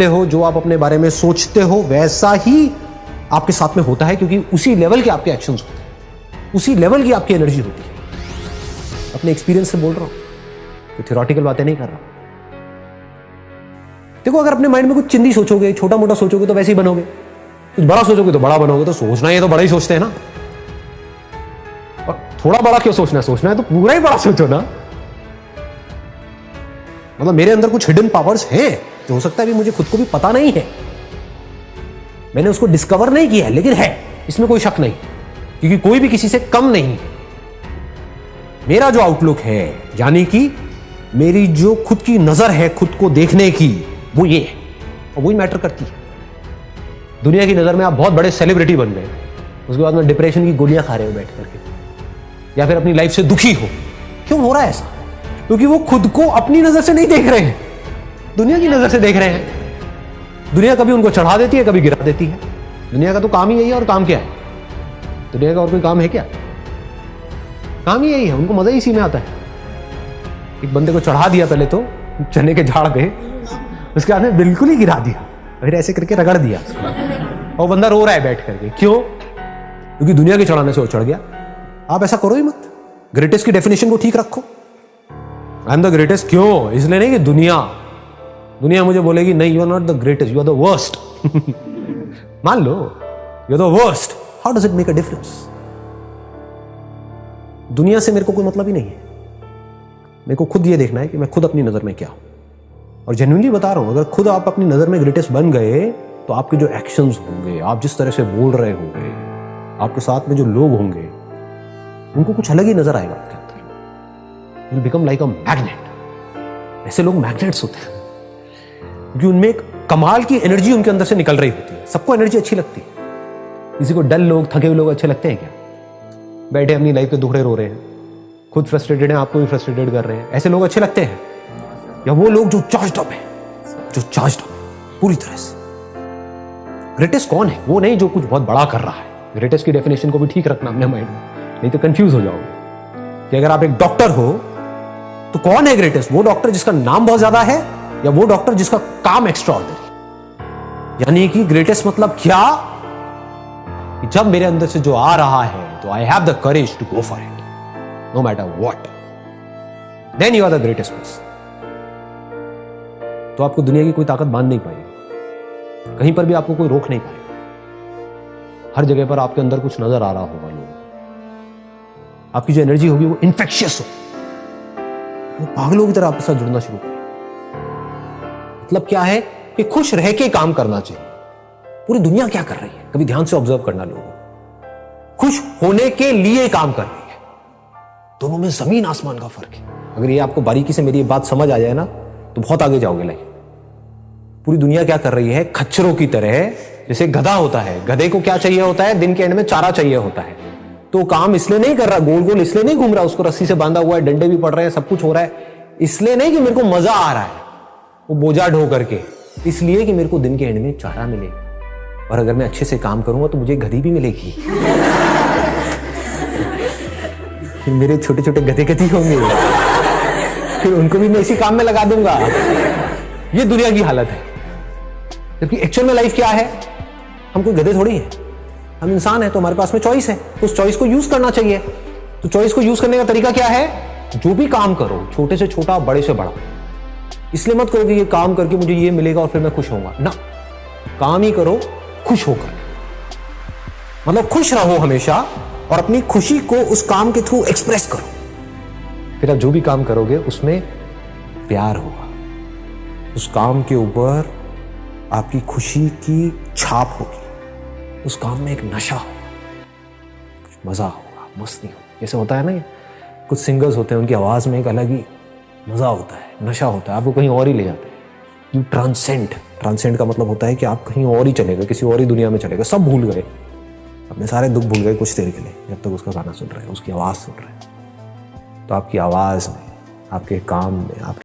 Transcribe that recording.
करते हो, जो आप अपने बारे में सोचते हो, वैसा ही आपके साथ में होता है, क्योंकि उसी लेवल के आपके एक्शंस होते हैं, उसी लेवल की आपकी एनर्जी होती है। अपने एक्सपीरियंस से बोल रहा हूं, तो थ्योरेटिकल बातें नहीं कर रहा। देखो, अगर अपने माइंड में कुछ चिंदी सोचोगे, छोटा मोटा सोचोगे तो वैसे ही बनोगे, कुछ बड़ा सोचोगे तो बड़ा बनोगे। तो सोचना है तो बड़ा ही सोचते हैं ना, और थोड़ा बड़ा क्यों सोचना है? सोचना है तो पूरा ही बड़ा सोचो ना। मतलब मेरे अंदर कुछ हिडन पावर्स हैं जो हो सकता है कि मुझे खुद को भी पता नहीं है, मैंने उसको डिस्कवर नहीं किया है, लेकिन है, इसमें कोई शक नहीं, क्योंकि कोई भी किसी से कम नहीं। मेरा जो आउटलुक है, यानी कि मेरी जो खुद की नजर है खुद को देखने की, वो ये है, और वही मैटर करती है। दुनिया की नजर में आप बहुत बड़े सेलिब्रिटी बन गए, उसके बाद में डिप्रेशन की गोलियां खा रहे हो बैठ करके, या फिर अपनी लाइफ से दुखी हो। क्यों हो रहा है ऐसा? क्योंकि वो खुद को अपनी नजर से नहीं देख रहे हैं, दुनिया की नजर से देख रहे हैं। दुनिया कभी उनको चढ़ा देती है, कभी गिरा देती है। दुनिया का तो काम ही यही है। और काम क्या है दुनिया का? और कोई काम है क्या? काम ही यही है। उनको मजा ही इसी में आता है। एक बंदे को चढ़ा दिया पहले तो चने के झाड़ पे, उसके बाद में बिल्कुल ही गिरा दिया, फिर ऐसे करके रगड़ दिया, और बंदा रो रहा है बैठ करके। क्यों? क्योंकि दुनिया के चढ़ाने से वो चढ़ गया। आप ऐसा करो ही मत। ग्रेटेस्ट की डेफिनेशन को ठीक रखो। I am the greatest. क्यों? इसलिए नहीं कि दुनिया मुझे बोलेगी नहीं, you are not the greatest, you are the worst. मान लो you are the worst, how does it make a difference? दुनिया से मेरे को कोई मतलब ही नहीं है। मेरे को खुद ये देखना है कि मैं खुद अपनी नजर में क्या हूं। और जेन्युइनली बता रहा हूं, अगर खुद आप अपनी नजर में ग्रेटेस्ट बन गए तो आपके जो एक्शंस होंगे, आप जिस तरह से बोल रहे होंगे, आपके साथ में जो लोग होंगे, उनको कुछ अलग ही नजर आएगा आपके अंदर। You become like a magnet. ऐसे लोग मैग्नेट्स होते हैं क्योंकि उनमें एक कमाल की एनर्जी उनके अंदर से निकल रही होती है। सबको एनर्जी अच्छी लगती है। किसी को डल लोग, थके हुए लोग अच्छे लगते हैं क्या? बैठे अपनी लाइफ के दुखड़े रो रहे हैं, खुद फ्रस्ट्रेटेड हैं, आपको भी फ्रस्ट्रेटेड कर रहे हैं, ऐसे लोग अच्छे लगते हैं? या वो लोग जो चार्ज्ड अप है, पूरी तरह से? ग्रेटेस्ट कौन है? वो नहीं जो कुछ बहुत बड़ा कर रहा है। ग्रेटेस्ट की डेफिनेशन को भी ठीक रखना अपने माइंड में, नहीं तो कंफ्यूज हो जाओगे। कि अगर आप एक डॉक्टर हो तो कौन है ग्रेटेस्ट? वो डॉक्टर जिसका नाम बहुत ज्यादा है, या वो डॉक्टर जिसका काम एक्स्ट्राऑर्डिनरी? यानी कि ग्रेटेस्ट मतलब क्या? कि जब मेरे अंदर से जो आ रहा है तो I have the courage to go for it, no matter what, then you are the greatest person. तो आपको दुनिया की कोई ताकत बांध नहीं पाएगी, कहीं पर भी आपको कोई रोक नहीं पाएगा। हर जगह पर आपके अंदर कुछ नजर आ रहा होगा लोगों, आपकी जो एनर्जी होगी वो इन्फेक्शियस हो, वो पागलों की तरह आपके साथ जुड़ना शुरू करें। मतलब क्या है कि खुश रह के काम करना चाहिए। पूरी दुनिया क्या कर रही है, कभी ध्यान से ऑब्जर्व करना। लोगों खुश होने के लिए काम कर रही है। दोनों में जमीन आसमान का फर्क है। अगर ये आपको बारीकी से मेरी ये बात समझ आ जाए ना, तो बहुत आगे जाओगे लाइफ। पूरी दुनिया क्या कर रही है, खच्चरों की तरह। जैसे गधा होता है, गधे को क्या चाहिए होता है? दिन के एंड में चारा चाहिए होता है। तो काम इसलिए नहीं कर रहा, गोल गोल इसलिए नहीं घूम रहा, उसको रस्सी से बांधा हुआ है, डंडे भी पड़ रहे हैं, सब कुछ हो रहा है, इसलिए नहीं कि मेरे को मजा आ रहा है वो बोझा ढो करके, इसलिए कि मेरे को दिन के एंड में चारा मिले। और अगर मैं अच्छे से काम करूंगा तो मुझे गधी भी मिलेगी। फिर मेरे छोटे छोटे गधे गधी होंगे, फिर उनको भी मैं इसी काम में लगा दूंगा। ये दुनिया की हालत है। जबकि एक्चुअल में लाइफ क्या है? हम कोई गधे थोड़ी हैं, हम इंसान हैं। तो हमारे पास में चॉइस है, उस चॉइस को यूज करना चाहिए। तो चॉइस को यूज करने का तरीका क्या है? जो भी काम करो, छोटे से छोटा, बड़े से बड़ा, इसलिए मत करो कि ये काम करके मुझे ये मिलेगा और फिर मैं खुश होऊंगा ना। काम ही करो खुश होकर, मतलब खुश रहो हमेशा, और अपनी खुशी को उस काम के थ्रू एक्सप्रेस करो। फिर आप जो भी काम करोगे उसमें प्यार होगा, उस काम के ऊपर आपकी खुशी की छाप होगी, उस काम में एक नशा होगा, मजा होगा, मस्ती होगी। जैसे होता है ना, कुछ सिंगर्स होते हैं, उनकी आवाज में एक अलग ही मजा होता है, नशा होता है, आपको कहीं और ही ले जाते हैं। यू ट्रांसेंड का मतलब होता है कि आप कहीं और ही चले गए, किसी और ही दुनिया में चले गए, सब भूल गए, अपने सारे दुख भूल गए कुछ देर के लिए, जब तक उसका गाना सुन रहे हैं, उसकी आवाज़ सुन रहे हैं। तो आपकी आवाज़ में, आपके काम में, आपके